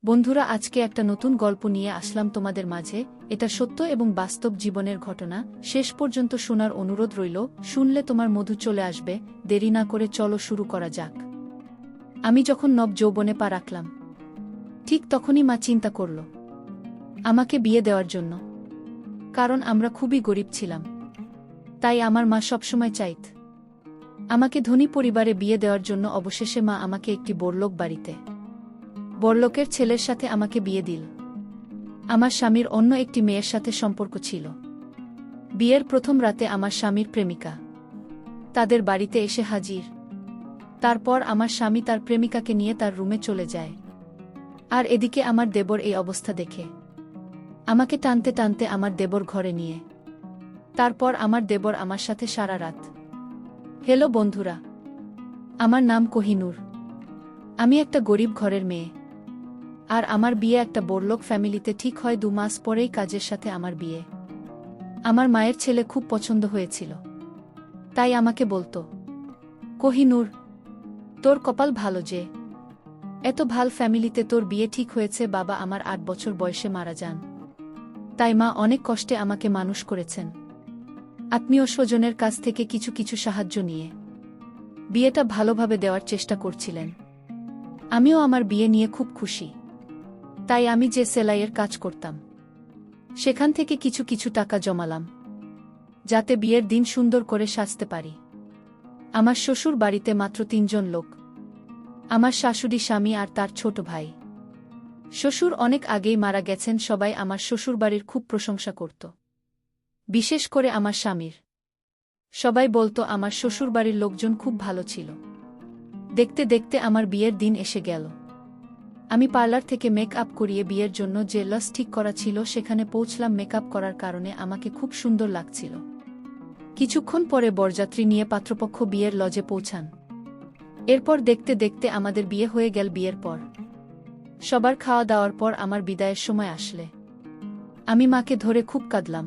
বন্ধুরা, আজকে একটা নতুন গল্প নিয়ে আসলাম তোমাদের মাঝে। এটা সত্য এবং বাস্তব জীবনের ঘটনা। শেষ পর্যন্ত শোনার অনুরোধ রইল। শুনলে তোমার মধু চলে আসবে। দেরি না করে চলো শুরু করা যাক। আমি যখন নব যৌবনে পা রাখলাম, ঠিক তখনই মা চিন্তা করল আমাকে বিয়ে দেওয়ার জন্য। কারণ আমরা খুবই গরিব ছিলাম। তাই আমার মা সবসময় চাইত আমাকে ধনী পরিবারে বিয়ে দেওয়ার জন্য। অবশেষে মা আমাকে একটি বড়লোক বাড়িতে, বড়লোকের ছেলের সাথে আমাকে বিয়ে দিল। আমার স্বামীর অন্য একটি মেয়ের সাথে সম্পর্ক ছিল। বিয়ের প্রথম রাতে আমার স্বামীর প্রেমিকা তাদের বাড়িতে এসে হাজির। তারপর আমার স্বামী তার প্রেমিকাকে নিয়ে তার রুমে চলে যায়। আর এদিকে আমার দেবর এই অবস্থা দেখে আমাকে টানতে টানতে আমার দেবর ঘরে নিয়ে। তারপর আমার দেবর আমার সাথে সারা রাত। হ্যালো বন্ধুরা, আমার নাম কোহিনূর। আমি একটা গরিব ঘরের মেয়ে। আর আমার বিয়ে একটা বড়লোক ফ্যামিলিতে ঠিক হয় 2 মাস পরেই কাজের সাথে আমার বিয়ে। আমার মায়ের ছেলে খুব পছন্দ হয়েছিল। তাই আমাকে বলতো, কোহিনূর, তোর কপাল ভালো যে এত ভাল ফ্যামিলিতে তোর বিয়ে ঠিক হয়েছে। বাবা আমার 8 বছর বয়সে মারা যান। তাই মা অনেক কষ্টে আমাকে মানুষ করেছেন। আত্মীয় স্বজনের কাছ থেকে কিছু কিছু সাহায্য নিয়ে বিয়েটা ভালোভাবে দেওয়ার চেষ্টা করছিলেন। আমিও আমার বিয়ে নিয়ে খুব খুশি। তাই আমি যে সেলাইয়ের কাজ করতাম, সেখান থেকে কিছু কিছু টাকা জমালাম, যাতে বিয়ের দিন সুন্দর করে সাজতে পারি। আমার শ্বশুর বাড়িতে মাত্র 3 জন লোক, আমার শাশুড়ি, স্বামী আর তার ছোট ভাই। শ্বশুর অনেক আগেই মারা গেছেন। সবাই আমার শ্বশুরবাড়ির খুব প্রশংসা করত, বিশেষ করে আমার স্বামীর। সবাই বলতো আমার শ্বশুরবাড়ির লোকজন খুব ভালো ছিল। দেখতে দেখতে আমার বিয়ের দিন এসে গেল। আমি পার্লার থেকে মেকআপ করিয়ে বিয়ের জন্য যে লজ ঠিক করা ছিল সেখানে পৌঁছলাম। মেকআপ করার কারণে আমাকে খুব সুন্দর লাগছিল। কিছুক্ষণ পরে বরযাত্রী নিয়ে পাত্রপক্ষ বিয়ের লজে পৌঁছান। এরপর দেখতে দেখতে আমাদের বিয়ে হয়ে গেল। বিয়ের পর সবার খাওয়া দাওয়ার পর আমার বিদায়ের সময় আসলে আমি মাকে ধরে খুব কাঁদলাম।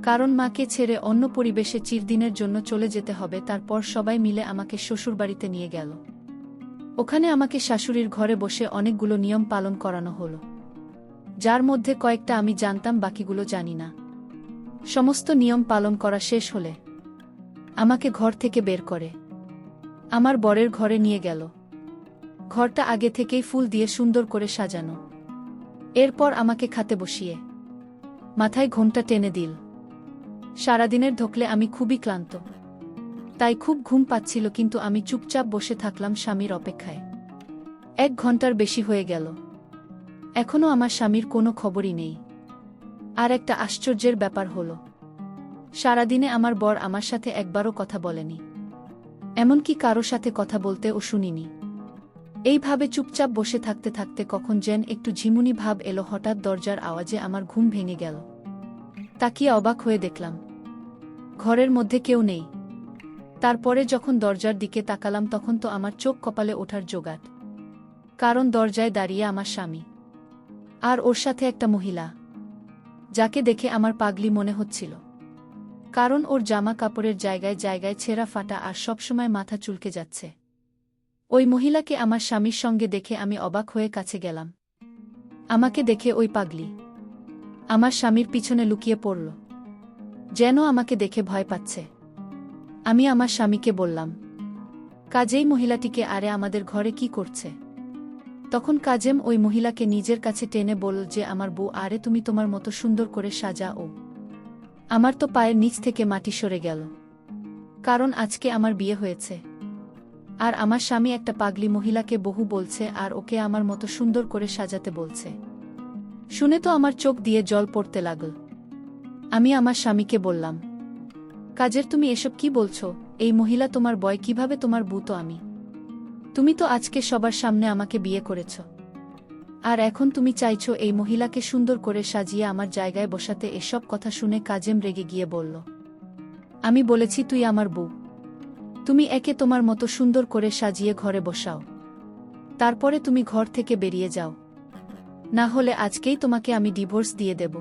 কারণ মাকে ছেড়ে অন্য পরিবেশে চিরদিনের জন্য চলে যেতে হবে। তারপর সবাই মিলে আমাকে শ্বশুরবাড়িতে নিয়ে গেল। ওখানে আমাকে শাশুড়ির ঘরে বসে অনেকগুলো নিয়ম পালন করানো হলো, যার মধ্যে কয়েকটা আমি জানতাম, বাকিগুলো জানি না। সমস্ত নিয়ম পালন করা শেষ হলে আমাকে ঘর থেকে বের করে আমার বরের ঘরে নিয়ে গেল। ঘরটা আগে থেকেই ফুল দিয়ে সুন্দর করে সাজানো। এরপর আমাকে খাতে বসিয়ে মাথায় ঘোমটা টেনে দিল। সারাদিনের ধকলে আমি খুবই ক্লান্ত, তাই খুব ঘুম পাচ্ছিল। কিন্তু আমি চুপচাপ বসে থাকলাম স্বামীর অপেক্ষায়। 1 ঘন্টার বেশি হয়ে গেল, এখনও আমার স্বামীর কোনো খবরই নেই। আর একটা আশ্চর্যের ব্যাপার হলো, সারাদিনে আমার বর আমার সাথে একবারও কথা বলেনি, এমনকি কারো সাথে কথা বলতে ও শুনিনি। এইভাবে চুপচাপ বসে থাকতে থাকতে কখন যেন একটু ঝিমুনি ভাব এলো। হঠাৎ দরজার আওয়াজে আমার ঘুম ভেঙে গেল। তাকিয়ে অবাক হয়ে দেখলাম ঘরের মধ্যে কেউ নেই। তারপরে যখন দরজার দিকে তাকালাম তখন তো আমার চোখ কপালে ওঠার জোগাড়। কারণ দরজায় দাঁড়িয়ে আমার স্বামী, আর ওর সাথে একটা মহিলা, যাকে দেখে আমার পাগলি মনে হচ্ছিল। কারণ ওর জামা কাপড়ের জায়গায় জায়গায় ছেঁড়া ফাটা আর সবসময় মাথা চুলকে যাচ্ছে। ওই মহিলাকে আমার স্বামীর সঙ্গে দেখে আমি অবাক হয়ে কাছে গেলাম। আমাকে দেখে ওই পাগলি আমার স্বামীর পিছনে লুকিয়ে পড়ল, যেন আমাকে দেখে ভয় পাচ্ছে। আমি আমার স্বামীকে বললাম, কাজেই মহিলাটিকে, আরে আমাদের ঘরে কি করছে? তখন কাজেম ওই মহিলাকে নিজের কাছে টেনে বলল যে আমার বউ, আরে তুমি তোমার মতো সুন্দর করে সাজা। ও আমার তো পায়ের নিচ থেকে মাটি সরে গেল। কারণ আজকে আমার বিয়ে হয়েছে, আর আমার স্বামী একটা পাগলি মহিলাকে বহু বলছে আর ওকে আমার মতো সুন্দর করে সাজাতে বলছে। শুনে তো আমার চোখ দিয়ে জল পড়তে লাগল। আমি আমার স্বামীকে বললাম, কাজের তুমি এসব কি বলছো? এই মহিলা তোমার বয় কিভাবে? তোমার বউ তো আমি। তুমি তো আজকে সবার সামনে আমাকে বিয়ে করেছ, আর এখন তুমি চাইছো এই মহিলাকে সুন্দর করে সাজিয়ে আমার জায়গায় বসাতে। এসব কথা শুনে কাজেম রেগে গিয়ে বলল, আমি বলেছি তুই আমার বউ, তুমি একে তোমার মতো সুন্দর করে সাজিয়ে ঘরে বসাও, তারপরে তুমি ঘর থেকে বেরিয়ে যাও, না হলে আজকেই তোমাকে আমি ডিভোর্স দিয়ে দেব।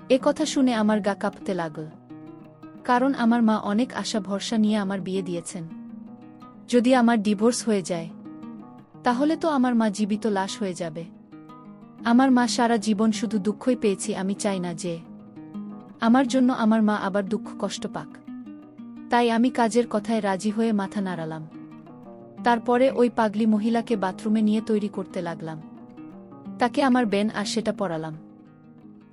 এ কথা শুনে আমার গা কাঁপতে লাগল। কারণ আমার মা অনেক আশা ভরসা নিয়ে আমার বিয়ে দিয়েছেন। যদি আমার ডিভোর্স হয়ে যায় তাহলে তো আমার মা জীবিত লাশ হয়ে যাবে। আমার মা সারা জীবন শুধু দুঃখই পেয়েছি, আমি চাই না যে আমার জন্য আমার মা আবার দুঃখ কষ্ট পাক। তাই আমি কাজের কথায় রাজি হয়ে মাথা নাড়ালাম। তারপরে ওই পাগলি মহিলাকে বাথরুমে নিয়ে তৈরি করতে লাগলাম। তাকে আমার বেন আর সেটা পরালাম,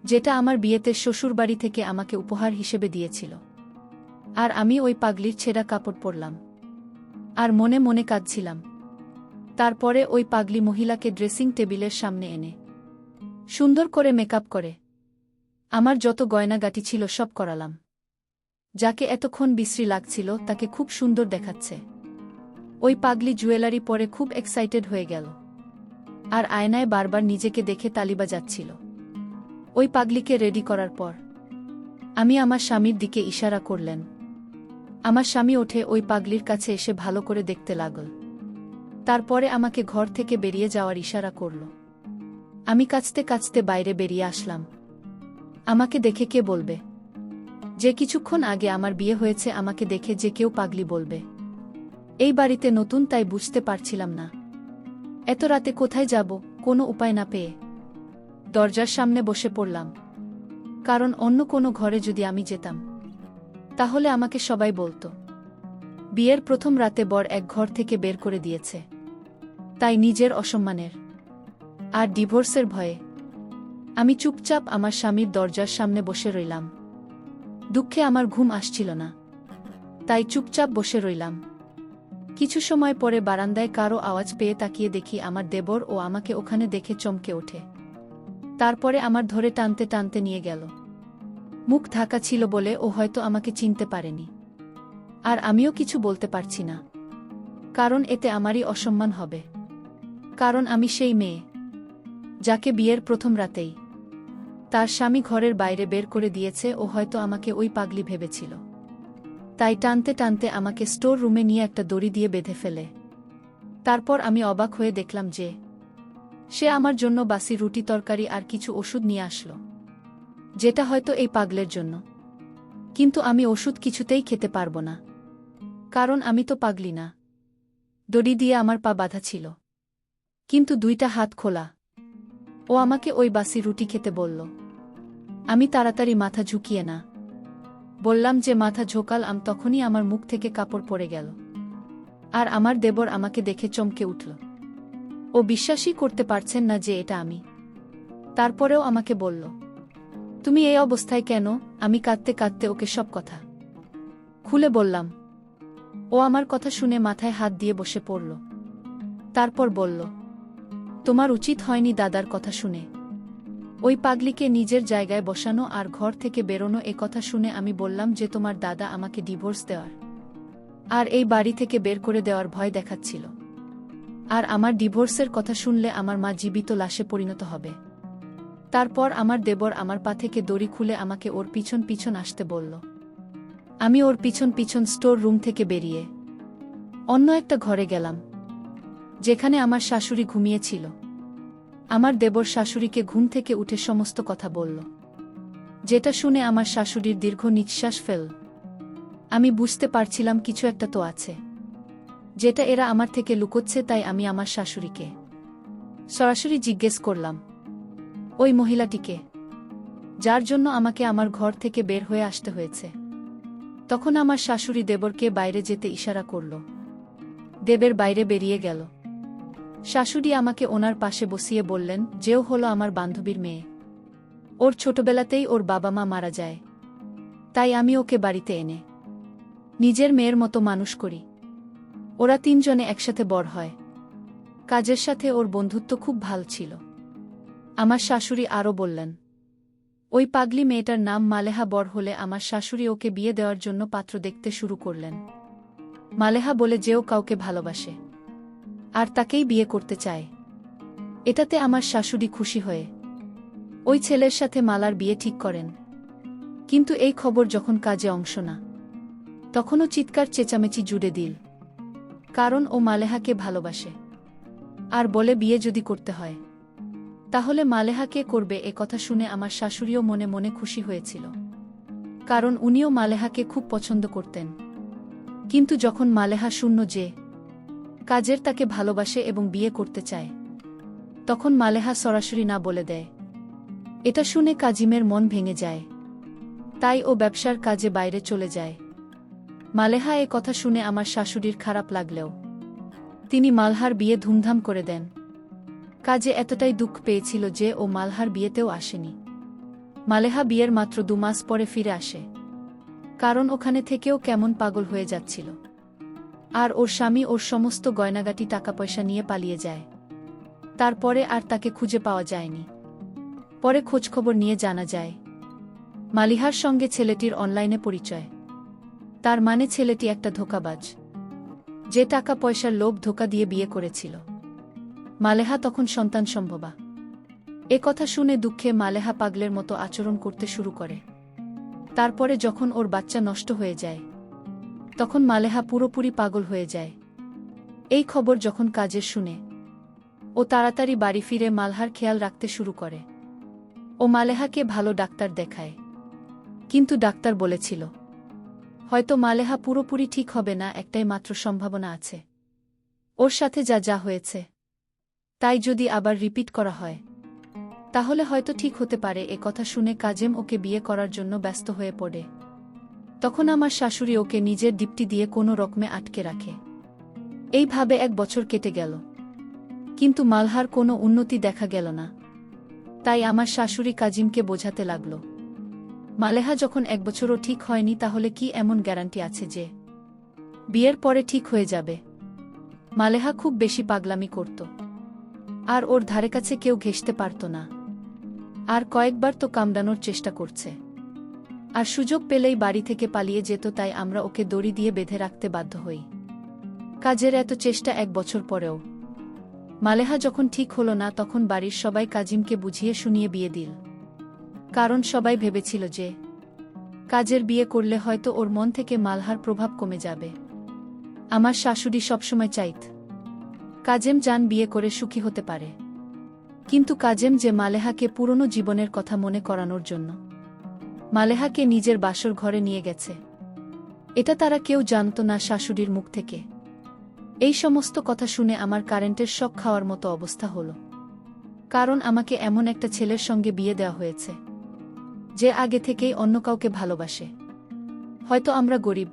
যেটা আমার বিয়েতে শ্বশুরবাড়ি থেকে আমাকে উপহার হিসেবে দিয়েছিল। আর আমি ওই পাগলির ছেঁড়া কাপড় পরলাম আর মনে মনে কাঁদছিলাম। তারপরে ওই পাগলি মহিলাকে ড্রেসিং টেবিলের সামনে এনে সুন্দর করে মেকআপ করে আমার যত গয়নাগাটি ছিল সব করালাম। যাকে এতক্ষণ বিশ্রী লাগছিল তাকে খুব সুন্দর দেখাচ্ছে। ওই পাগলি জুয়েলারি পরে খুব এক্সাইটেড হয়ে গেল আর আয়নায় বারবার নিজেকে দেখে তালিবা যাচ্ছিল। ওই পাগলিকে রেডি করার পর আমি আমার স্বামীর দিকে ইশারা করলেন। আমার স্বামী ওঠে ওই পাগলির কাছে এসে ভালো করে দেখতে লাগল। তারপরে আমাকে ঘর থেকে বেরিয়ে যাওয়ার ইশারা করল। আমি কাঁচতে কাঁচতে বাইরে বেরিয়ে আসলাম। আমাকে দেখে কে বলবে যে কিছুক্ষণ আগে আমার বিয়ে হয়েছে? আমাকে দেখে যে কেউ পাগলি বলবে? এই বাড়িতে নতুন, তাই বুঝতে পারছিলাম না এত রাতে কোথায় যাব। কোনো উপায় না পেয়ে দরজার সামনে বসে পড়লাম, কারণ অন্য কোনো ঘরে যদি আমি যেতাম তাহলে আমাকে সবাই বলতো বিয়ের প্রথম রাতে বর এক ঘর থেকে বের করে দিয়েছে। তাই নিজের অসম্মানের আর ডিভোর্সের ভয়ে আমি চুপচাপ আমার স্বামীর দরজার সামনে বসে রইলাম। দুঃখে আমার ঘুম আসছিল না, তাই চুপচাপ বসে রইলাম। কিছু সময় পরে বারান্দায় কারো আওয়াজ পেয়ে তাকিয়ে দেখি আমার দেবর, ও আমাকে ওখানে দেখে চমকে ওঠে। তারপরে আমার ধরে টানতে টানতে নিয়ে গেল। মুখ ঢাকা ছিল বলে ও হয়তো আমাকে চিনতে পারেনি, আর আমিও কিছু বলতে পারছি না, কারণ এতে আমারই অসম্মান হবে। কারণ আমি সেই মেয়ে যাকে বিয়ের প্রথম রাতেই তার স্বামী ঘরের বাইরে বের করে দিয়েছে। ও হয়তো আমাকে ওই পাগলি ভেবেছিল, তাই টানতে টানতে আমাকে স্টোর রুমে নিয়ে একটা দড়ি দিয়ে বেঁধে ফেলে। তারপর আমি অবাক হয়ে দেখলাম যে সে আমার জন্য বাসি রুটি তরকারি আর কিছু ওষুধ নিয়ে আসলো, যেটা হয়তো এই পাগলের জন্য। কিন্তু আমি ওষুধ কিছুতেই খেতে পারবো না, কারণ আমি তো পাগলি না। দড়ি দিয়ে আমার পা বাঁধা ছিল, কিন্তু দুইটা হাত খোলা। ও আমাকে ওই বাসি রুটি খেতে বলল। আমি তাড়াতাড়ি মাথা ঝুঁকিয়ে না বললাম যে মাথা ঝোঁকালাম, তখনই আমার মুখ থেকে কাপড় পড়ে গেল। আর আমার দেবর আমাকে দেখে চমকে উঠল। ও বিশ্বাসই করতে পারছেন না যে এটা আমি। তারপরেও আমাকে বলল, তুমি এই অবস্থায় কেন? আমি কাঁদতে কাঁদতে ওকে সব কথা খুলে বললাম। ও আমার কথা শুনে মাথায় হাত দিয়ে বসে পড়ল। তারপর বলল, তোমার উচিত হয়নি দাদার কথা শুনে ওই পাগলিকে নিজের জায়গায় বসানো আর ঘর থেকে বেরোনো। এ কথা শুনে আমি বললাম যে তোমার দাদা আমাকে ডিভোর্স দেওয়ার আর এই বাড়ি থেকে বের করে দেওয়ার ভয় দেখাচ্ছিল। আর আমার ডিভোর্সের কথা শুনলে আমার মা জীবিত লাশে পরিণত হবে। তারপর আমার দেবর আমার পা থেকে দড়ি খুলে আমাকে ওর পিছন পিছন আসতে বলল। আমি ওর পিছন পিছন স্টোর রুম থেকে বেরিয়ে অন্য একটা ঘরে গেলাম, যেখানে আমার শাশুড়ি ঘুমিয়েছিল। আমার দেবর শাশুড়িকে ঘুম থেকে উঠে সমস্ত কথা বলল, যেটা শুনে আমার শাশুড়ির দীর্ঘ নিঃশ্বাস ফেল। আমি বুঝতে পারছিলাম কিছু একটা তো আছে, যেটা এরা আমার থেকে লুকোচ্ছে। তাই আমি আমার শাশুড়িকে সরাসরি জিজ্ঞেস করলাম, ওই মহিলাটিকে যার জন্য আমাকে আমার ঘর থেকে বের হয়ে আসতে হয়েছে? তখন আমার শাশুড়ি দেবরকে বাইরে যেতে ইশারা করল। দেবের বাইরে বেরিয়ে গেল। শাশুড়ি আমাকে ওনার পাশে বসিয়ে বললেন, যেও হলো আমার বান্ধবীর মেয়ে। ওর ছোটবেলাতেই ওর বাবা মা মারা যায়, তাই আমি ওকে বাড়িতে এনে নিজের মেয়ের মতো মানুষ করি। ওরা তিনজনে একসাথে বড় হয়। কাজের সাথে ওর বন্ধুত্ব খুব ভালো ছিল। আমার শাশুড়ি আরও বললেন, ওই পাগলি মেয়েটার নাম মালেহা। বড় হলে আমার শাশুড়ি ওকে বিয়ে দেওয়ার জন্য পাত্র দেখতে শুরু করলেন। মালেহা বলে যেও কাউকে ভালোবাসে আর তাকেই বিয়ে করতে চায়। এটাতে আমার শাশুড়ি খুশি হয়ে ওই ছেলের সাথে মালার বিয়ে ঠিক করেন। কিন্তু এই খবর যখন কাজে অংশ না, তখনও চিৎকার চেঁচামেচি জুড়ে দিল, কারণ ও মালেহাকে ভালোবাসে আর বলে বিয়ে যদি করতে হয় তাহলে মালেহাকে করবে। এ কথা শুনে আমার শাশুড়িও মনে মনে খুশি হয়েছিল, কারণ উনিও মালেহাকে খুব পছন্দ করতেন। কিন্তু যখন মালেহা শূন্য যে কাজের তাকে ভালোবাসে এবং বিয়ে করতে চায়। তখন মালেহা সরাসরি না বলে দেয়। এটা শুনে কাজিমের মন ভেঙে যায়। তাই ও ব্যবসার কাজে বাইরে চলে যায়। মালেহা এ কথা শুনে আমার শাশুড়ির খারাপ লাগলেও তিনি মালহার বিয়ে ধুমধাম করে দেন। কাজে এতটাই দুঃখ পেয়েছিল যে ও মালহার বিয়েতেও আসেনি। মালেহা বিয়ের মাত্র 2 মাস পরে ফিরে আসে, কারণ ওখানে থেকেও কেমন পাগল হয়ে যাচ্ছিল। আর ওর স্বামী ওর সমস্ত গয়নাগাটি টাকা পয়সা নিয়ে পালিয়ে যায়। তারপরে আর তাকে খুঁজে পাওয়া যায়নি। পরে খোঁজখবর নিয়ে জানা যায় মালিহার সঙ্গে ছেলেটির অনলাইনে পরিচয়। তার মানে ছেলেটি একটা ধোঁকাবাজ, যে টাকা পয়সার লোভ ধোঁকা দিয়ে বিয়ে করেছিল। মালেহা তখন সন্তান সম্ভবা। এ কথা শুনে দুঃখে মালেহা পাগলের মতো আচরণ করতে শুরু করে। তারপরে যখন ওর বাচ্চা নষ্ট হয়ে যায়, তখন মালেহা পুরোপুরি পাগল হয়ে যায়। এই খবর যখন কাজের শুনে, ও তাড়াতাড়ি বাড়ি ফিরে মালহার খেয়াল রাখতে শুরু করে। ও মালেহাকে ভালো ডাক্তার দেখায়, কিন্তু ডাক্তার বলেছিল হয়তো মালেহা পুরোপুরি ঠিক হবে না, একটাই মাত্র সম্ভাবনা আছে। ওর সাথে যা যা হয়েছে তাই যদি আবার রিপিট করা হয়, তাহলে হয়তো ঠিক হতে পারে। এ কথা শুনে কাজেম ওকে বিয়ে করার জন্য ব্যস্ত হয়ে পড়ে। তখন আমার শাশুড়ি ওকে নিজের দীপ্তি দিয়ে কোনো রকমে আটকে রাখে। এইভাবে 1 বছর কেটে গেল, কিন্তু মালহার কোনো উন্নতি দেখা গেল না। তাই আমার শাশুড়ি কাজিমকে বোঝাতে লাগল, মালেহা যখন 1 বছরও ঠিক হয়নি, তাহলে কি এমন গ্যারান্টি আছে যে বিয়ের পরে ঠিক হয়ে যাবে? মালেহা খুব বেশি পাগলামি করত, আর ওর ধারে কাছে কেউ ঘেঁষতে পারত না। আর কয়েকবার তো কামড়ানোর চেষ্টা করছে, আর সুযোগ পেলেই বাড়ি থেকে পালিয়ে যেত। তাই আমরা ওকে দড়ি দিয়ে বেঁধে রাখতে বাধ্য হই। কাজের এত চেষ্টা 1 বছর পরেও মালেহা যখন ঠিক হলো না, তখন বাড়ির সবাই কাজিমকে বুঝিয়ে শুনিয়ে বিয়ে দিল। কারণ সবাই ভেবেছিল যে কাজের বিয়ে করলে হয়তো ওর মন থেকে মালহার প্রভাব কমে যাবে। আমার শাশুড়ি সবসময় চাইত কাজেম জান বিয়ে করে সুখী হতে পারে, কিন্তু কাজেম যে মালেহাকে পুরনো জীবনের কথা মনে করানোর জন্য মালেহাকে নিজের বাসর ঘরে নিয়ে গেছে, এটা তারা কেউ জানত না শাশুড়ির মুখ থেকে। এই সমস্ত কথা শুনে আমার কারেন্টের শক খাওয়ার মতো অবস্থা হলো। কারণ আমাকে এমন একটা ছেলের সঙ্গে বিয়ে দেওয়া হয়েছে যে আগে থেকেই অন্য কাউকে ভালোবাসে। হয়তো আমরা গরিব,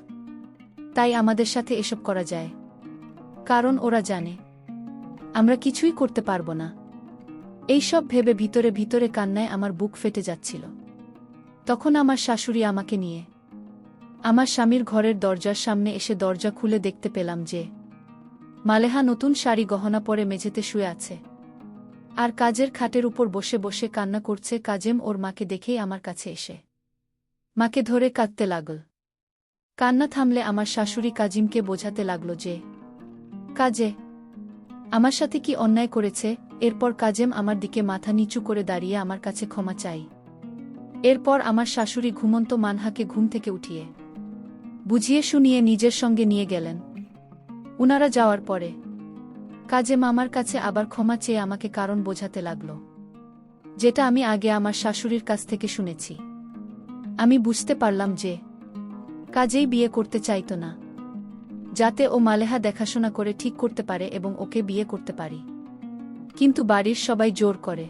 তাই আমাদের সাথে এসব করা যায়, কারণ ওরা জানে আমরা কিছুই করতে পারবো না। এইসব ভেবে ভিতরে ভিতরে কান্নায় আমার বুক ফেটে যাচ্ছিল। তখন আমার শাশুড়ি আমাকে নিয়ে আমার স্বামীর ঘরের দরজার সামনে এসে দরজা খুলে দেখতে পেলাম যে মালেহা নতুন শাড়ি গহনা পরে মেঝেতে শুয়ে আছে, আর কাজের খাটের উপর বসে বসে কান্না করছে। কাজেম ওর মাকে দেখেই আমার কাছে এসে মাকে ধরে কাঁদতে লাগল। কান্না থামলে আমার শাশুড়ি কাজিমকে বোঝাতে লাগল যে কাজে আমার সাথে কি অন্যায় করেছে। এরপর কাজেম আমার দিকে মাথা নিচু করে দাঁড়িয়ে আমার কাছে ক্ষমা চাই। এরপর আমার শাশুড়ি ঘুমন্ত মানহাকে ঘুম থেকে উঠিয়ে বুঝিয়ে শুনিয়ে নিজের সঙ্গে নিয়ে গেলেন। উনারা যাওয়ার পরে কাজেম আমার কাছে আবার ক্ষমা চেয়ে আমাকে কারণ বোঝাতে লাগল, যেটা আমি আগে আমার শাশুড়ির কাছ থেকে শুনেছি। আমি বুঝতে পারলাম যে কাজেই বিয়ে করতে চাইতো না, যাতে ও মালেহা দেখাশোনা করে ঠিক করতে পারে এবং ওকে বিয়ে করতে পারি। কিন্তু বাড়ির সবাই জোর করে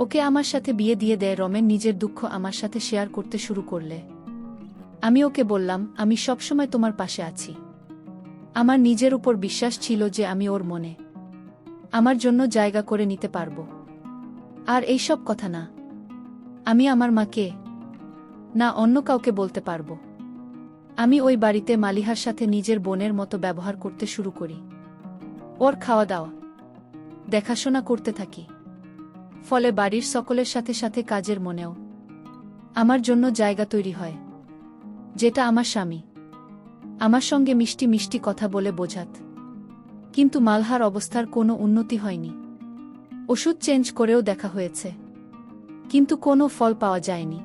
ওকে আমার সাথে বিয়ে দিয়ে দেয়। রমেন নিজের দুঃখ আমার সাথে শেয়ার করতে শুরু করলে আমি ওকে বললাম, আমি সবসময় তোমার পাশে আছি। আমার নিজের উপর বিশ্বাস ছিল যে আমি ওর মনে আমার জন্য জায়গা করে নিতে পারব। আর এইসব কথা না আমি আমার মাকে না অন্য কাউকে বলতে পারব। আমি ওই বাড়িতে মালিহার সাথে নিজের বোনের মতো ব্যবহার করতে শুরু করি। ওর খাওয়া দাওয়া দেখাশোনা করতে থাকি। ফলে বাড়ির সকলের সাথে সাথে কাজের মনেও আমার জন্য জায়গা তৈরি হয়, যেটা আমার স্বামী আমার সঙ্গে মিষ্টি মিষ্টি কথা বলে বোঝাত। কিন্তু মালহার অবস্থার কোনো উন্নতি হয়নি। ওষুধ চেঞ্জ করেও দেখা হয়েছে, কিন্তু কোনো ফল পাওয়া যায়নি।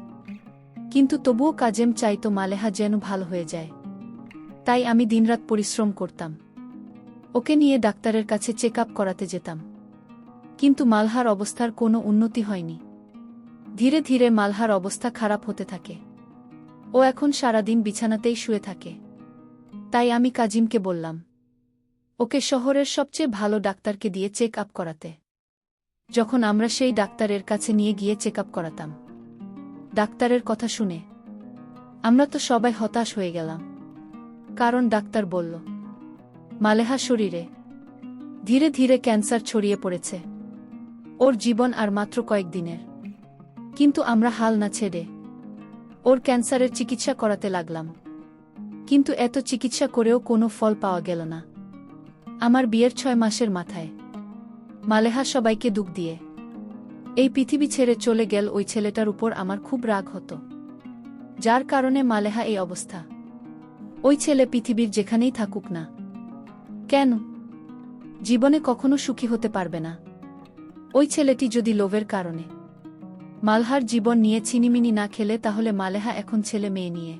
কিন্তু তবুও কাজেম চাইতো মালেহা যেন ভালো হয়ে যায়। তাই আমি দিনরাত পরিশ্রম করতাম, ওকে নিয়ে ডাক্তারের কাছে চেক আপ করাতে যেতাম। কিন্তু মালহার অবস্থার কোনো উন্নতি হয়নি। ধীরে ধীরে মালহার অবস্থা খারাপ হতে থাকে। ও এখন সারাদিন বিছানাতেই শুয়ে থাকে। তাই আমি কাজিমকে বললাম, ওকে শহরের সবচেয়ে ভালো ডাক্তারকে দিয়ে চেক আপ করাতে। যখন আমরা সেই ডাক্তারের কাছে নিয়ে গিয়ে চেক আপ করাতাম, ডাক্তারের কথা শুনে আমরা তো সবাই হতাশ হয়ে গেলাম। কারণ ডাক্তার বলল, মালেহা শরীরে ধীরে ধীরে ক্যান্সার ছড়িয়ে পড়েছে, ওর জীবন আর মাত্র কয়েকদিনের। কিন্তু আমরা হাল না ছেড়ে ওর ক্যান্সারের চিকিৎসা করাতে লাগলাম। কিন্তু এত চিকিৎসা করেও কোনো ফল পাওয়া গেল না। আমার বিয়ের 6 মাসের মাথায় মালেহা সবাইকে দুঃখ দিয়ে এই পৃথিবী ছেড়ে চলে গেল। ওই ছেলেটার উপর আমার খুব রাগ হতো, যার কারণে মালেহা এই অবস্থা। ওই ছেলে পৃথিবীর যেখানেই থাকুক না কেন, জীবনে কখনো সুখী হতে পারবে না। ওই ছেলেটি যদি লোভের কারণে মালহার জীবন নিয়ে ছিনিমিনি না খেলে, তাহলে মালেহা এখন ছেলে মেয়ে নিয়ে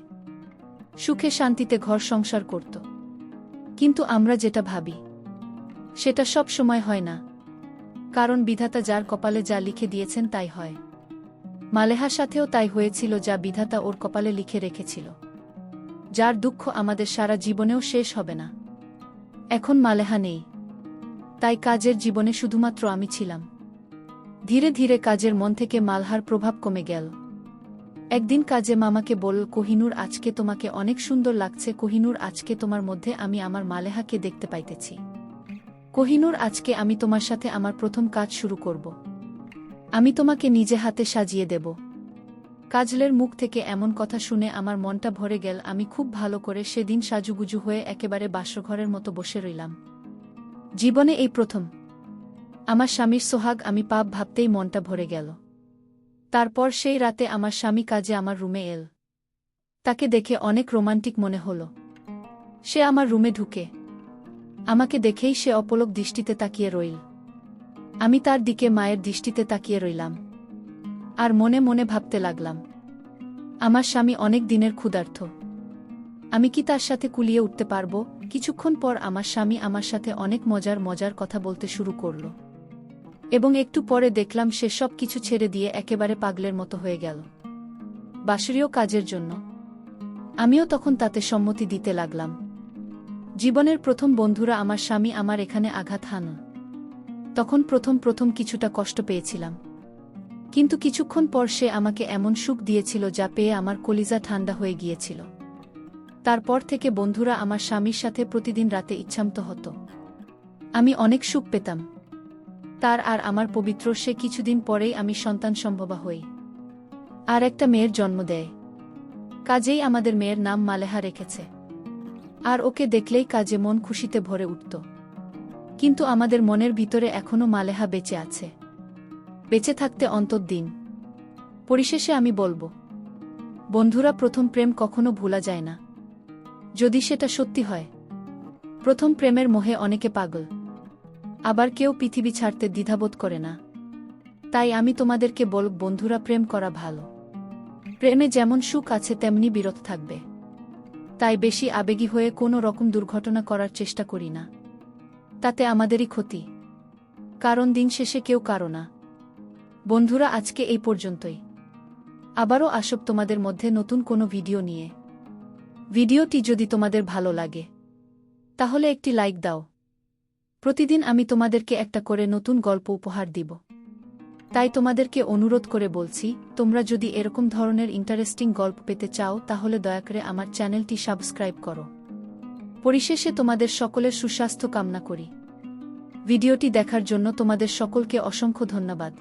সুখে শান্তিতে ঘর সংসার করত। কিন্তু আমরা যেটা ভাবি সেটা সব সময় হয় না, কারণ বিধাতা যার কপালে যা লিখে দিয়েছেন তাই হয়। মালেহার সাথেও তাই হয়েছিল, যা বিধাতা ওর কপালে লিখে রেখেছিল, যার দুঃখ আমাদের সারা জীবনেও শেষ হবে না। এখন মালেহা নেই, তাই কাজের জীবনে শুধুমাত্র আমি ছিলাম। ধীরে ধীরে কাজের মন থেকে মালহার প্রভাব কমে গেল। একদিন কাজে মামাকে বলল, কোহিনূর আজকে তোমাকে অনেক সুন্দর লাগছে। কোহিনূর আজকে তোমার মধ্যে আমি আমার মালেহাকে দেখতে পাইতেছি। কোহিনূর আজকে আমি তোমার সাথে আমার প্রথম কাজ শুরু করব। আমি তোমাকে নিজে হাতে সাজিয়ে দেব। কাজলের মুখ থেকে এমন কথা শুনে আমার মনটা ভরে গেল। আমি খুব ভালো করে সেদিন সাজুগুজু হয়ে একেবারে বাসরঘরের মতো বসে রইলাম। জীবনে এই প্রথম আমার স্বামীর সোহাগ আমি পাপ ভাবতেই মনটা ভরে গেল। তারপর সেই রাতে আমার স্বামী কাজে আমার রুমে এল। তাকে দেখে অনেক রোমান্টিক মনে হল। সে আমার রুমে ঢুকে আমাকে দেখেই সে অপলক দৃষ্টিতে তাকিয়ে রইল। আমি তার দিকে মায়ের দৃষ্টিতে তাকিয়ে রইলাম, আর মনে মনে ভাবতে লাগলাম, আমার স্বামী অনেক দিনের ক্ষুধার্ত, আমি কি তার সাথে কুলিয়ে উঠতে পারব? কিছুক্ষণ পর আমার স্বামী আমার সাথে অনেক মজার মজার কথা বলতে শুরু করল, এবং একটু পরে দেখলাম সে সব কিছু ছেড়ে দিয়ে একেবারে পাগলের মতো হয়ে গেল বাসরীয় কাজের জন্য। আমিও তখন তাতে সম্মতি দিতে লাগলাম। জীবনের প্রথম বন্ধুরা আমার স্বামী আমার এখানে আঘাত হান। তখন প্রথম কিছুটা কষ্ট পেয়েছিলাম, কিন্তু কিছুক্ষণ পর সে আমাকে এমন সুখ দিয়েছিল যা পেয়ে আমার কলিজা ঠান্ডা হয়ে গিয়েছিল। তারপর থেকে বন্ধুরা আমার স্বামীর সাথে প্রতিদিন রাতে ইচ্ছামত হতো। আমি অনেক সুখ পেতাম। তার আর আমার পবিত্র সে কিছুদিন পরেই আমি সন্তান সম্ভবা হই, আর একটা মেয়ের জন্ম দেয়। কাজেই আমাদের মেয়ের নাম মালেহা রেখেছে, আর ওকে দেখলেই কাজে মন খুশিতে ভরে উঠত। কিন্তু আমাদের মনের ভিতরে এখনো মালেহা বেঁচে আছে, বেঁচে থাকতে অন্তর্দিন। পরিশেষে আমি বলবো, বন্ধুরা, প্রথম প্রেম কখনো ভোলা যায় না, যদি সেটা সত্যি হয়। প্রথম প্রেমের মোহে অনেকে পাগল, আবার কেউ পৃথিবী ছাড়তে দ্বিধাবোধ করে না। তাই আমি তোমাদেরকে বলব, বন্ধুরা, প্রেম করা ভালো। প্রেমে যেমন সুখ আছে তেমনি বিরত থাকবে। তাই বেশি আবেগী হয়ে কোনো রকম দুর্ঘটনা করার চেষ্টা করি না, তাতে আমাদেরই ক্ষতি, কারণ দিন শেষে কেউ কারো না। বন্ধুরা, আজকে এই পর্যন্তই। আবারও আসব তোমাদের মধ্যে নতুন কোনো ভিডিও নিয়ে। ভিডিওটি যদি তোমাদের ভালো লাগে তাহলে একটি লাইক দাও। প্রতিদিন আমি তোমাদেরকে একটা করে নতুন গল্প উপহার দিব। তাই তোমাদেরকে অনুরোধ করে বলছি, তোমরা যদি এরকম ধরনের ইন্টারেস্টিং গল্প পেতে চাও তাহলে দয়া করে আমার চ্যানেলটি সাবস্ক্রাইব করো। পরিশেষে তোমাদের সকলের সুস্বাস্থ্য কামনা করি। ভিডিওটি দেখার জন্য তোমাদের সকলকে অসংখ্য ধন্যবাদ।